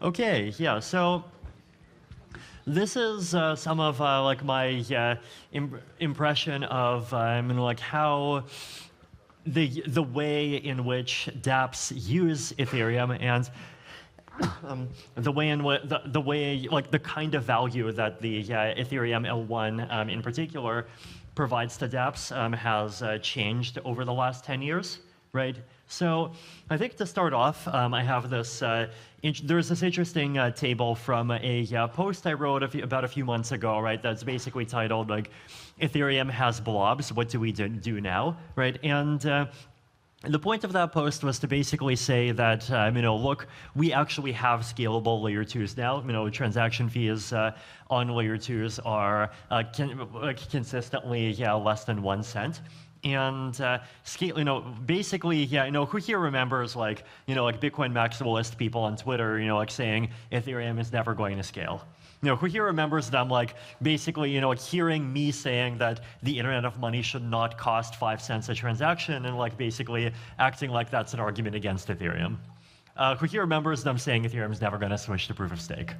Okay, yeah, so this is some of like my impression of like how the way in which Dapps use Ethereum and the way in what the way like the kind of value that the Ethereum L1 in particular provides to Dapps has changed over the last 10 years, right? So I think to start off, I have this. There's this interesting table from a post I wrote about a few months ago, right? That's basically titled like, "Ethereum has blobs. What do we do now?" Right? And the point of that post was to basically say that, look, we actually have scalable layer 2s now. Transaction fees on layer 2s are consistently less than 1 cent. And basically, who here remembers like Bitcoin maximalist people on Twitter, like saying Ethereum is never going to scale? Who here remembers them like basically, like hearing me saying that the Internet of Money should not cost 5 cents a transaction and like basically acting like that's an argument against Ethereum? Who here remembers them saying Ethereum is never going to switch to proof of stake?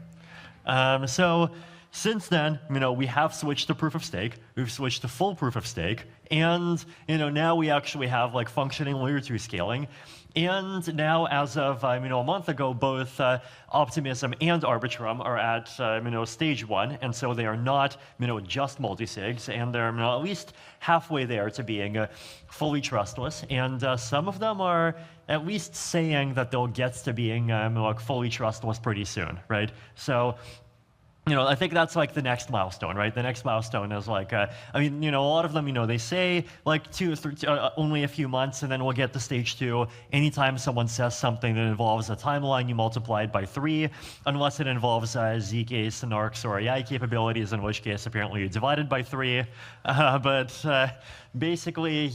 So since then, we have switched to proof of stake. We've switched to full proof of stake, and now we actually have like functioning layer 2 scaling. And now, as of a month ago, both Optimism and Arbitrum are at stage 1, and so they are not just multisigs, and they're at least halfway there to being fully trustless. And some of them are at least saying that they'll get to being like fully trustless pretty soon, right? So I think that's like the next milestone, right? The next milestone is like, a lot of them, they say like only a few months, and then we'll get to stage 2. Anytime someone says something that involves a timeline, you multiply it by 3, unless it involves zk, Snarks, or AI capabilities, in which case apparently you divide it by 3. But basically,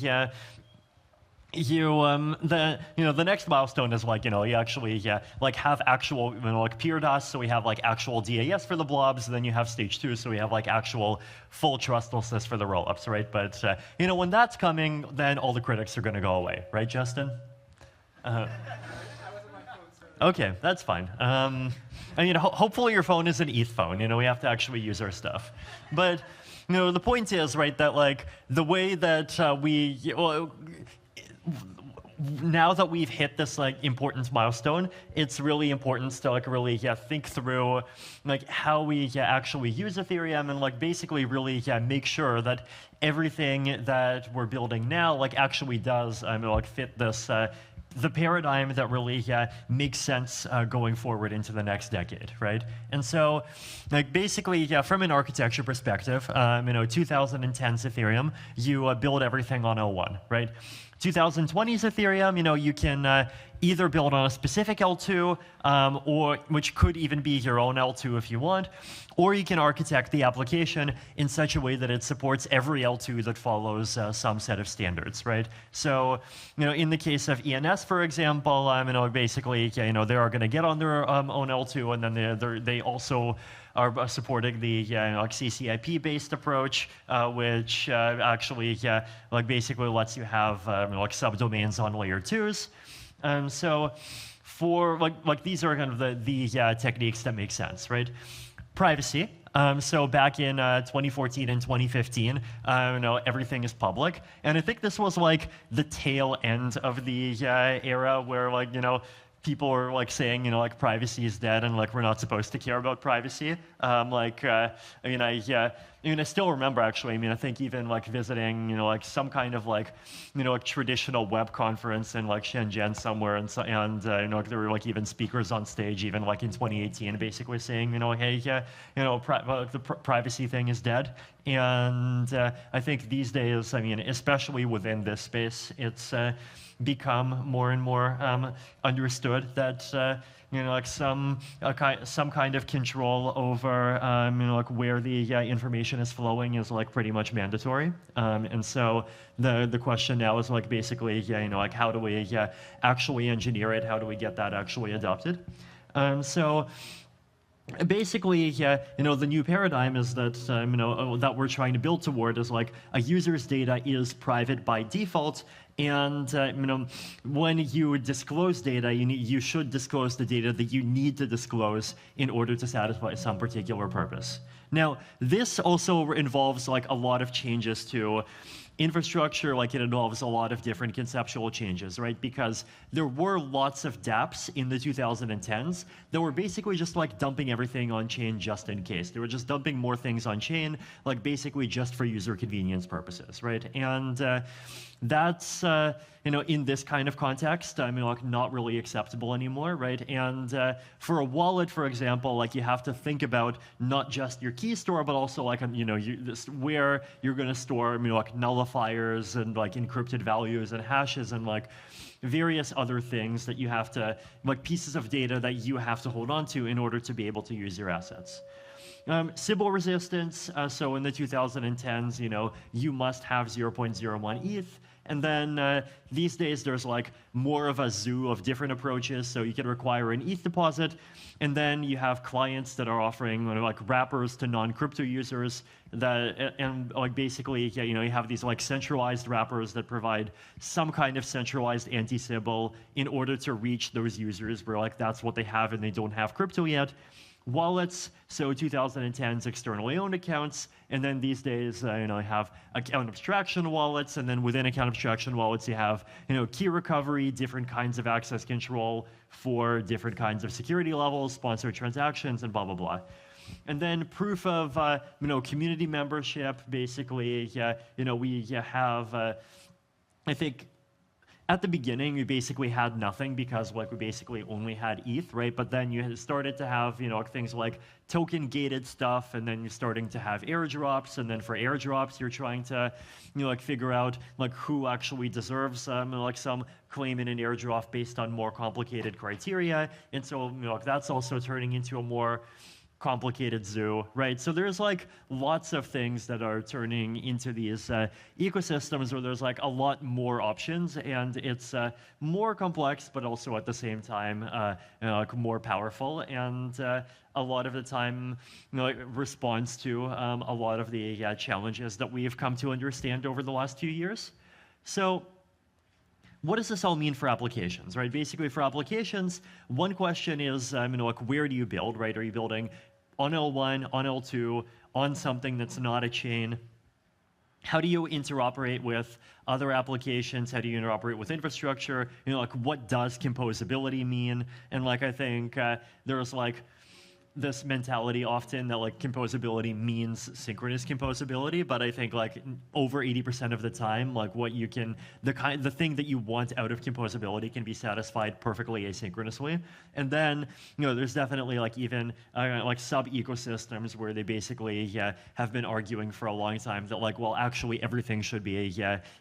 the next milestone is like you actually like have actual like peer DOS, so we have like actual DAS for the blobs, and then you have stage 2, so we have like actual full trustlessness for the rollups, right? But when that's coming, then all the critics are going to go away, right, Justin? Okay, that's fine. Hopefully your phone is an ETH phone. We have to actually use our stuff, but the point is, right, that like the way that now that we've hit this like important milestone, it's really important to like really think through like how we actually use Ethereum, and like basically really make sure that everything that we're building now like actually does like fit this the paradigm that really makes sense going forward into the next decade, right? And so, like basically, from an architecture perspective, 2010's Ethereum, you build everything on L1, right? 2020's Ethereum, you can either build on a specific L2, or which could even be your own L2 if you want, or you can architect the application in such a way that it supports every L2 that follows some set of standards, right? So, in the case of ENS, for example, basically, they are going to get on their own L2, and then they also are supporting the like CCIP-based approach, which actually like basically lets you have like subdomains on layer 2s. So for like these are kind of the techniques that make sense, right? Privacy. So back in 2014 and 2015, everything is public, and I think this was like the tail end of the era where like people are like saying like privacy is dead and like we're not supposed to care about privacy. I still remember actually. I think even like visiting like some kind of like traditional web conference in like Shenzhen somewhere, and there were like even speakers on stage even like in 2018 basically saying hey the privacy thing is dead. And I think these days, especially within this space, it's become more and more understood that like some kind of control over like where the information is flowing is like pretty much mandatory. And so the question now is like basically like how do we actually engineer it? How do we get that actually adopted? So basically, the new paradigm is that that we're trying to build toward is like a user's data is private by default, and when you disclose data, you should disclose the data that you need to disclose in order to satisfy some particular purpose. Now, this also involves like a lot of changes to infrastructure, like it involves a lot of different conceptual changes, right? Because there were lots of dApps in the 2010s that were basically just like dumping everything on chain just in case. They were just dumping more things on chain, like basically just for user convenience purposes, right? And that's in this kind of context, like not really acceptable anymore, right? And for a wallet, for example, like you have to think about not just your key store, but also like where you're going to store like nullifiers and like encrypted values and hashes and like various other things that you have to, like pieces of data that you have to hold on to in order to be able to use your assets. Sybil resistance, so in the 2010s, you must have 0.01 ETH. And then these days, there's like more of a zoo of different approaches. So you can require an ETH deposit. And then you have clients that are offering like wrappers to non-crypto users and like basically, you have these like centralized wrappers that provide some kind of centralized anti-Sybil in order to reach those users where like that's what they have and they don't have crypto yet. Wallets, so 2010's externally owned accounts, and then these days, I have account abstraction wallets, and then within account abstraction wallets, you have, key recovery, different kinds of access control for different kinds of security levels, sponsored transactions, and blah, blah, blah. And then proof of, community membership, basically, we have, I think, at the beginning, we basically had nothing because like we basically only had ETH, right? But then you started to have, things like token gated stuff, and then you're starting to have airdrops, and then for airdrops, you're trying to, like figure out like who actually deserves like some claim in an airdrop based on more complicated criteria. And so, that's also turning into a more complicated zoo, right? So there's like lots of things that are turning into these ecosystems where there's like a lot more options, and it's more complex, but also at the same time like more powerful, and a lot of the time responds to a lot of the challenges that we've come to understand over the last few years. So what does this all mean for applications, right? Basically, for applications, one question is, like, where do you build, right? Are you building on L1, on L2, on something that's not a chain? How do you interoperate with other applications? How do you interoperate with infrastructure? Like, what does composability mean? And like, I think there's like this mentality often that like composability means synchronous composability, but I think like over 80% of the time, like what you can, the thing that you want out of composability can be satisfied perfectly asynchronously. And then, there's definitely like even like sub ecosystems where they basically have been arguing for a long time that like, well, actually everything should be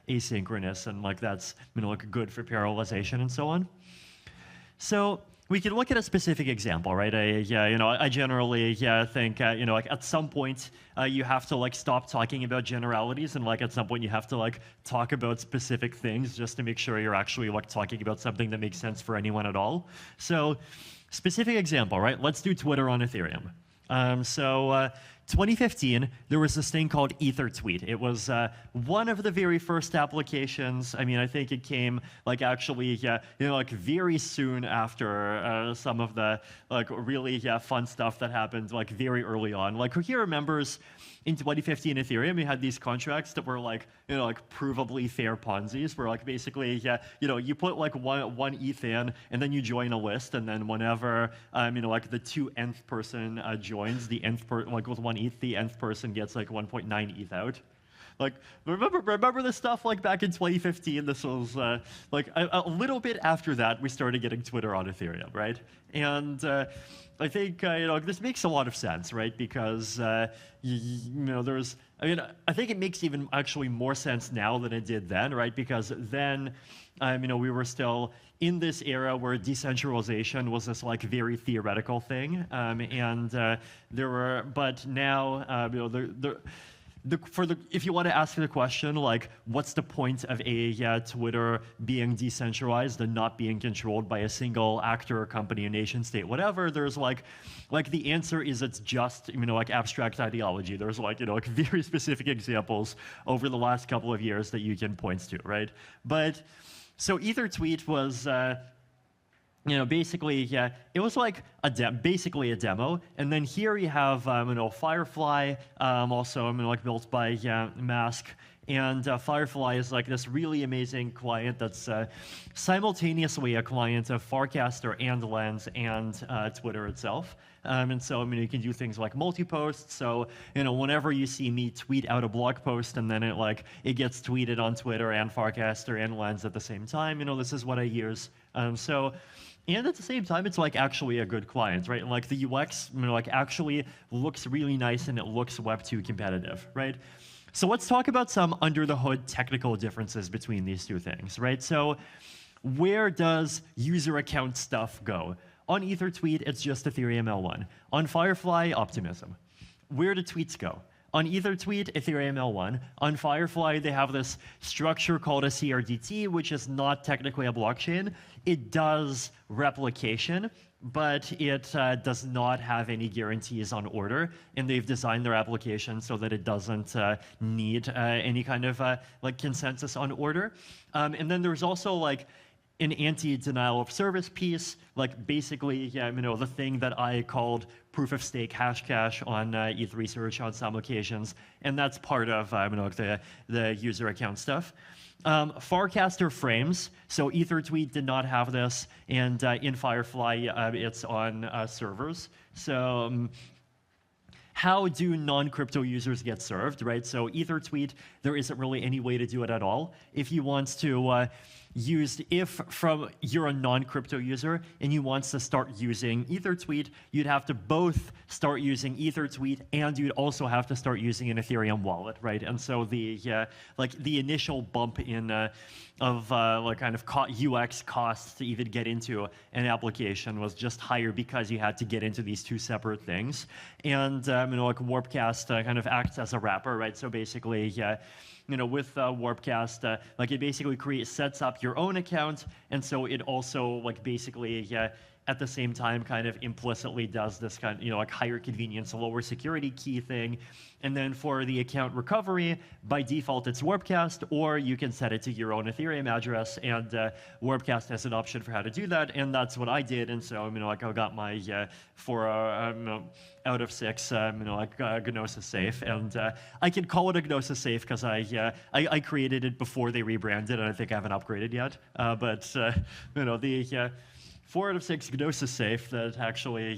asynchronous, and like that's like good for parallelization and so on. So we can look at a specific example, right? I generally think like at some point you have to like stop talking about generalities, and like at some point you have to like talk about specific things just to make sure you're actually like talking about something that makes sense for anyone at all. So, specific example, right? Let's do Twitter on Ethereum. 2015, there was this thing called EtherTweet. It was one of the very first applications. I mean, I think it came like actually, like very soon after some of the like really fun stuff that happened like very early on. Like who here remembers in 2015 Ethereum, you had these contracts that were like, like provably fair Ponzi's, where like basically, you put like one ETH in, and then you join a list, and then whenever, like the 2nth person joins, the nth like with 1 ETH, the nth person gets like 1.9 ETH out. Like, remember this stuff like back in 2015? This was like a little bit after that, we started getting Twitter on Ethereum, right? And I think this makes a lot of sense, right? Because there's, I think it makes even actually more sense now than it did then, right? Because then, we were still in this era where decentralization was this like very theoretical thing, and there were, but now, if you want to ask the question, like, what's the point of a Twitter being decentralized and not being controlled by a single actor, company, a nation state, whatever, there's like the answer is it's just, like abstract ideology. There's like very specific examples over the last couple of years that you can point to, right? But so EtherTweet was, basically, it was like basically a demo. And then here you have, Firefly, also, like built by Mask. And Firefly is like this really amazing client that's simultaneously a client of Farcaster and Lens and Twitter itself. And so, you can do things like multi-post. So, whenever you see me tweet out a blog post and then it gets tweeted on Twitter and Farcaster and Lens at the same time, this is what I use. And at the same time, it's like actually a good client, right? And like the UX, actually looks really nice and it looks Web 2 competitive, right? So let's talk about some under the hood technical differences between these two things, right? So where does user account stuff go? On EtherTweet, it's just Ethereum L1. On Firefly, Optimism. Where do tweets go? On EtherTweet, Ethereum L1. On Firefly, they have this structure called a CRDT, which is not technically a blockchain. It does replication, but it does not have any guarantees on order, and they've designed their application so that it doesn't need any kind of consensus on order. And then there's also an anti-denial of service piece, basically, the thing that I called proof of stake hashcash on ETH Research on some occasions, and that's part of the user account stuff. Farcaster frames, so EtherTweet did not have this, and in Firefly, it's on servers. So how do non-crypto users get served, right? So EtherTweet, there isn't really any way to do it at all. If you want to if you're a non-crypto user and you want to start using EtherTweet, you'd have to both start using EtherTweet and you'd also have to start using an Ethereum wallet, right? And so the initial bump in of UX costs to even get into an application was just higher because you had to get into these two separate things. And Warpcast kind of acts as a wrapper, right? So basically, with Warpcast, it basically sets up your own account, and so it also basically at the same time kind of implicitly does this kind of higher convenience, lower security key thing. And then for the account recovery, by default it's Warpcast, or you can set it to your own Ethereum address, and Warpcast has an option for how to do that, and that's what I did. And so I got my 4 out of 6 Gnosis safe, and I can call it a Gnosis safe because I created it before they rebranded, and I think I haven't upgraded yet. But the 4 out of 6 Gnosis safe that actually,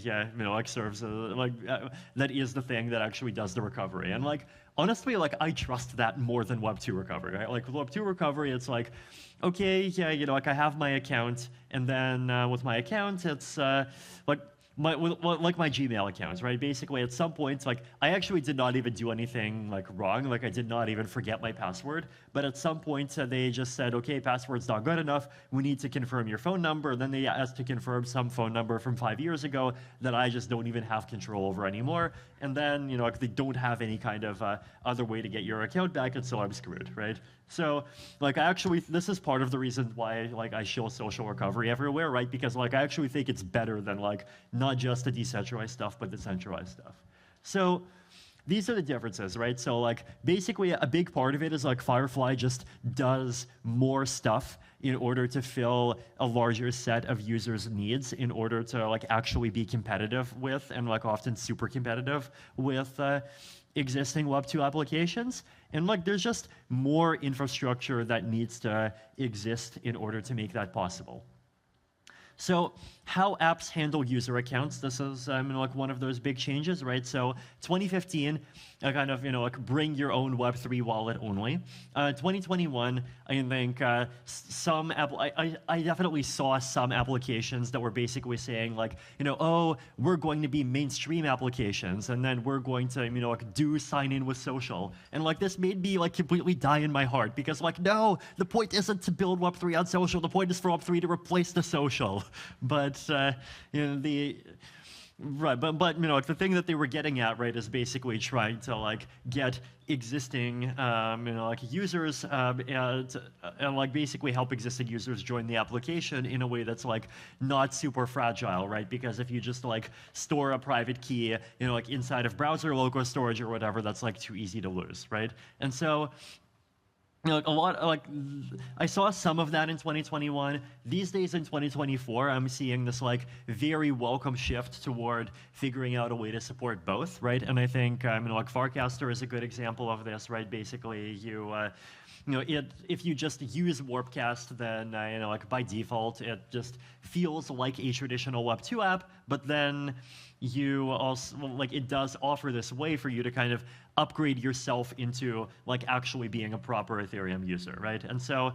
serves that is the thing that actually does the recovery. And honestly, I trust that more than Web 2 recovery, right? With Web 2 recovery, it's okay, I have my account, and then with my account, it's my Gmail accounts, right? Basically, at some points, I actually did not even do anything wrong. I did not even forget my password. But at some point, they just said, okay, password's not good enough. We need to confirm your phone number. Then they asked to confirm some phone number from 5 years ago that I just don't even have control over anymore. And then, they don't have any kind of other way to get your account back, and so I'm screwed, right? So, this is part of the reason why, I show social recovery everywhere, right? Because, I actually think it's better than, not just the decentralized stuff, but the centralized stuff. So, these are the differences, right? So, basically, a big part of it is, Firefly just does more stuff in order to fill a larger set of users' needs in order to, actually be competitive with, and, often super competitive with, existing Web 2 applications. And there's just more infrastructure that needs to exist in order to make that possible. So how apps handle user accounts, this is one of those big changes, right? So 2015, kind of bring your own Web3 wallet only. 2021, I think I definitely saw some applications that were basically saying oh, we're going to be mainstream applications, and then we're going to do sign in with social. And this made me completely die in my heart, because no, the point isn't to build Web3 on social. The point is for Web3 to replace the social. But Right, but you know, like the thing that they were getting at, right, is basically trying to like get existing, you know, like users and like basically help existing users join the application in a way that's like not super fragile, right? Because if you just like store a private key, you know, like inside of browser local storage or whatever, that's like too easy to lose, right? And so, you know, like a lot, like I saw some of that in 2021. These days in 2024, I'm seeing this like very welcome shift toward figuring out a way to support both, right? And I think, you know, like Farcaster is a good example of this, right? Basically, you know, if you just use Warpcast, then you know, like by default, it just feels like a traditional Web 2 app. But then you also like it does offer this way for you to kind of upgrade yourself into like actually being a proper Ethereum user, right? And so,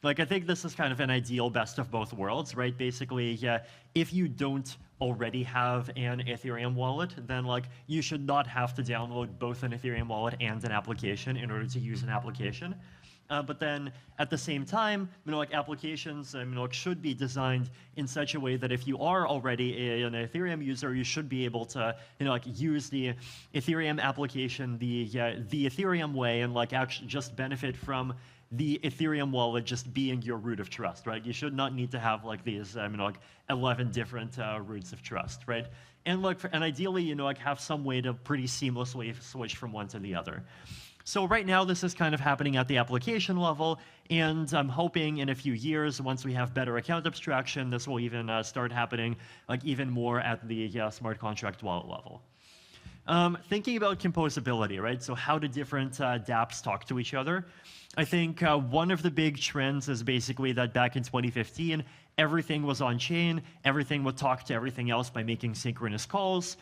like I think this is kind of an ideal best of both worlds, right? Basically, yeah, if you don't already have an Ethereum wallet, then like you should not have to download both an Ethereum wallet and an application in order to use an application. But then at the same time, you know, like applications, you know, like should be designed in such a way that if you are already an Ethereum user, you should be able to, you know, like use the Ethereum application the Ethereum way and like actually just benefit from the Ethereum wallet just being your root of trust, right? You should not need to have like these, you know, like 11 different roots of trust, right? And like, and ideally, you know, like have some way to pretty seamlessly switch from one to the other. So right now, this is kind of happening at the application level, and I'm hoping in a few years, once we have better account abstraction, this will even start happening like even more at the smart contract wallet level. Thinking about composability, right? So how do different dApps talk to each other? I think one of the big trends is basically that back in 2015, everything was on chain, everything would talk to everything else by making synchronous calls.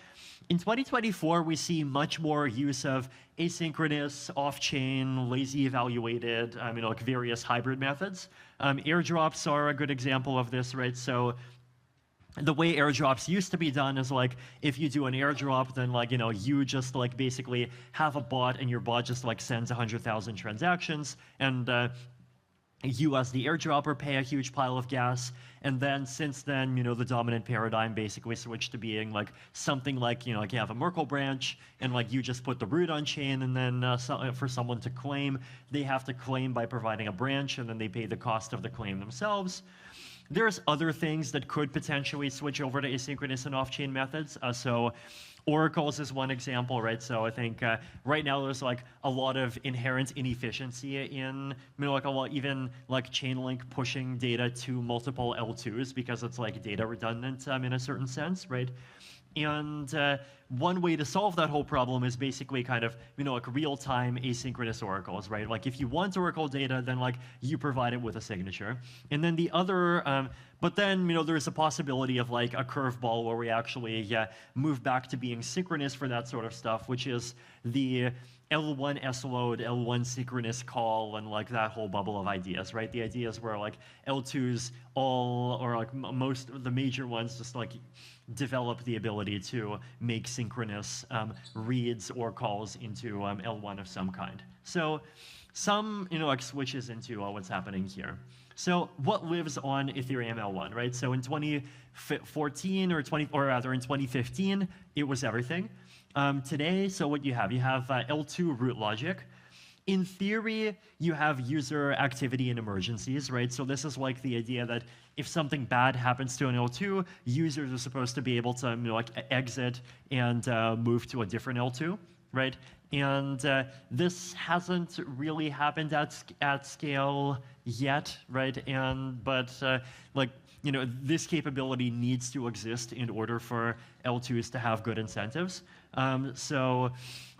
In 2024, we see much more use of asynchronous, off-chain, lazy evaluated, you know, like various hybrid methods. Airdrops are a good example of this, right? So the way airdrops used to be done is like if you do an airdrop, then like, you know, you just like basically have a bot and your bot just like sends 100,000 transactions and you as the airdropper pay a huge pile of gas. And then since then, you know, the dominant paradigm basically switched to being like something like, you know, like you have a Merkle branch and like you just put the root on chain and then for someone to claim, they have to claim by providing a branch and then they pay the cost of the claim themselves. There's other things that could potentially switch over to asynchronous and off-chain methods. So oracles is one example, right? So I think right now there's like a lot of inherent inefficiency in, you know, like a lot, even like Chainlink pushing data to multiple L2s because it's like data redundant in a certain sense, right? And one way to solve that whole problem is basically kind of, you know, like real-time asynchronous oracles, right? Like if you want oracle data, then like you provide it with a signature. And then the other, but then, you know, there's a possibility of like a curveball where we actually move back to being synchronous for that sort of stuff, which is the L1 S-load, L1 synchronous call, and like that whole bubble of ideas, right? The ideas where like L2s all, or like most of the major ones just like develop the ability to make synchronous reads or calls into L1 of some kind. So some, you know, like switches into what's happening here. So what lives on Ethereum L1, right? So in 2014 or rather in 2015, it was everything. Today, so what you have L2 root logic. In theory, you have user activity in emergencies, right? So this is like the idea that if something bad happens to an L2, users are supposed to be able to, you know, like exit and move to a different L2, right? And this hasn't really happened at scale yet, right? But like, you know, this capability needs to exist in order for L2s to have good incentives. So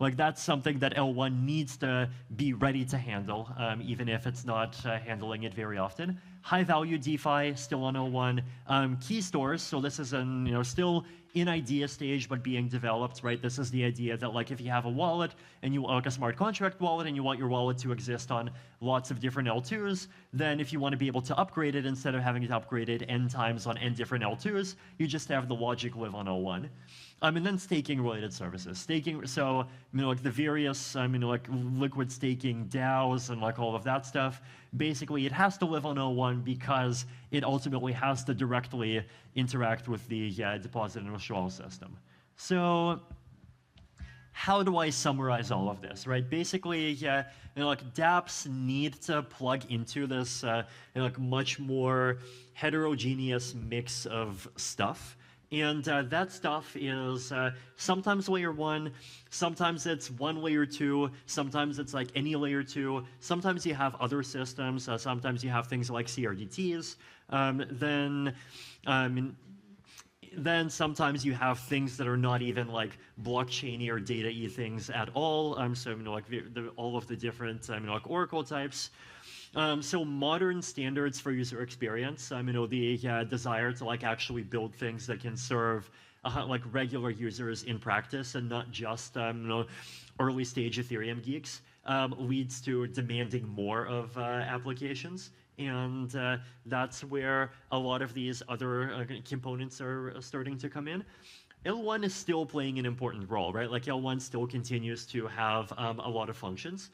like that's something that L1 needs to be ready to handle, even if it's not handling it very often. High value DeFi still on L1. Key stores, so this is still in idea stage but being developed, right? This is the idea that like if you have a wallet and you like a smart contract wallet and you want your wallet to exist on lots of different L2s, then if you want to be able to upgrade it instead of having it upgraded n times on n different L2s, you just have the logic live on L1. And then staking related services. Staking, so like the various like liquid staking DAOs and like all of that stuff. Basically, it has to live on L1 because it ultimately has to directly interact with the deposit and withdrawal system. So how do I summarize all of this, right? Basically, like Dapps need to plug into this like much more heterogeneous mix of stuff. And that stuff is sometimes layer 1, sometimes it's one layer 2, sometimes it's like any layer 2, sometimes you have other systems, sometimes you have things like CRDTs, then sometimes you have things that are not even like blockchain-y or data-y things at all. So like all of the different like Oracle types. So modern standards for user experience. The desire to like actually build things that can serve like regular users in practice and not just early stage Ethereum geeks leads to demanding more of applications. And that's where a lot of these other components are starting to come in. L1 is still playing an important role, right? Like L1 still continues to have a lot of functions.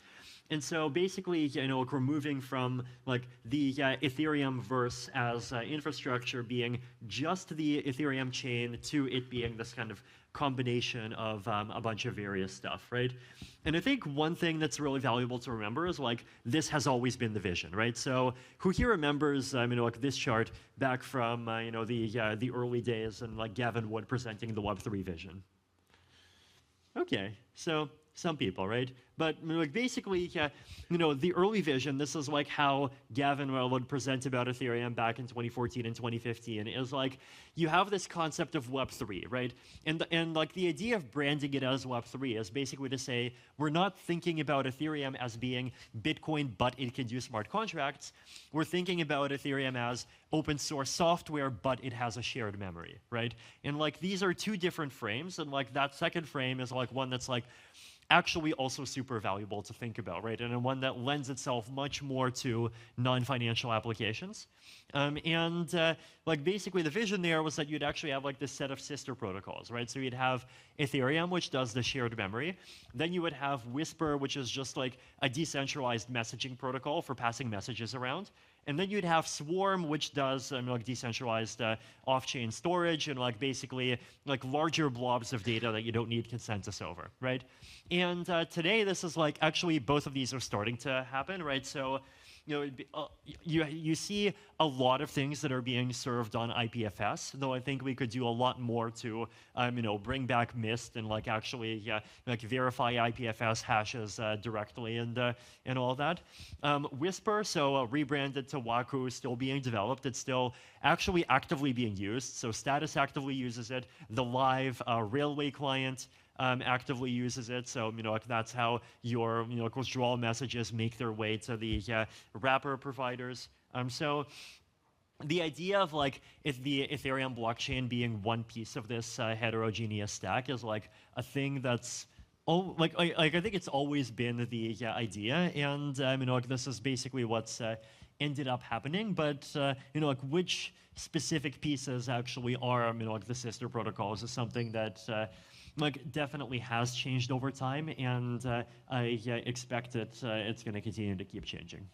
And so basically, we're moving from like the Ethereum verse as infrastructure being just the Ethereum chain to it being this kind of combination of a bunch of various stuff, right? And I think one thing that's really valuable to remember is like this has always been the vision, right? So who here remembers like this chart back from the early days and like Gavin Wood presenting the Web3 vision? Okay, so some people, right? But like basically, the early vision, this is like how Gavin would present about Ethereum back in 2014 and 2015, is like you have this concept of Web3, right? And like the idea of branding it as Web3 is basically to say we're not thinking about Ethereum as being Bitcoin, but it can do smart contracts. We're thinking about Ethereum as open source software, but it has a shared memory, right? And like these are two different frames, and like that second frame is like one that's like actually also super valuable to think about, right? And one that lends itself much more to non-financial applications. Like basically the vision there was that you'd actually have like this set of sister protocols, right? So you'd have Ethereum, which does the shared memory. Then you would have Whisper, which is just like a decentralized messaging protocol for passing messages around. And then you'd have Swarm, which does like decentralized off-chain storage and like basically like larger blobs of data that you don't need consensus over, right? And today, this is like actually both of these are starting to happen, right? So you see a lot of things that are being served on IPFS, though I think we could do a lot more to bring back Mist and like actually like verify IPFS hashes directly and all that. Whisper, so rebranded to Waku, still being developed. It's still actually actively being used. So Status actively uses it. The live Railway client actively uses it. So like that's how your withdrawal messages make their way to the wrapper providers. So the idea of like if the Ethereum blockchain being one piece of this heterogeneous stack is like a thing that's I think it's always been the idea, and like this is basically what's ended up happening. But like which specific pieces actually are like the sister protocols is something that like definitely has changed over time, and I expect that it's going to continue to keep changing.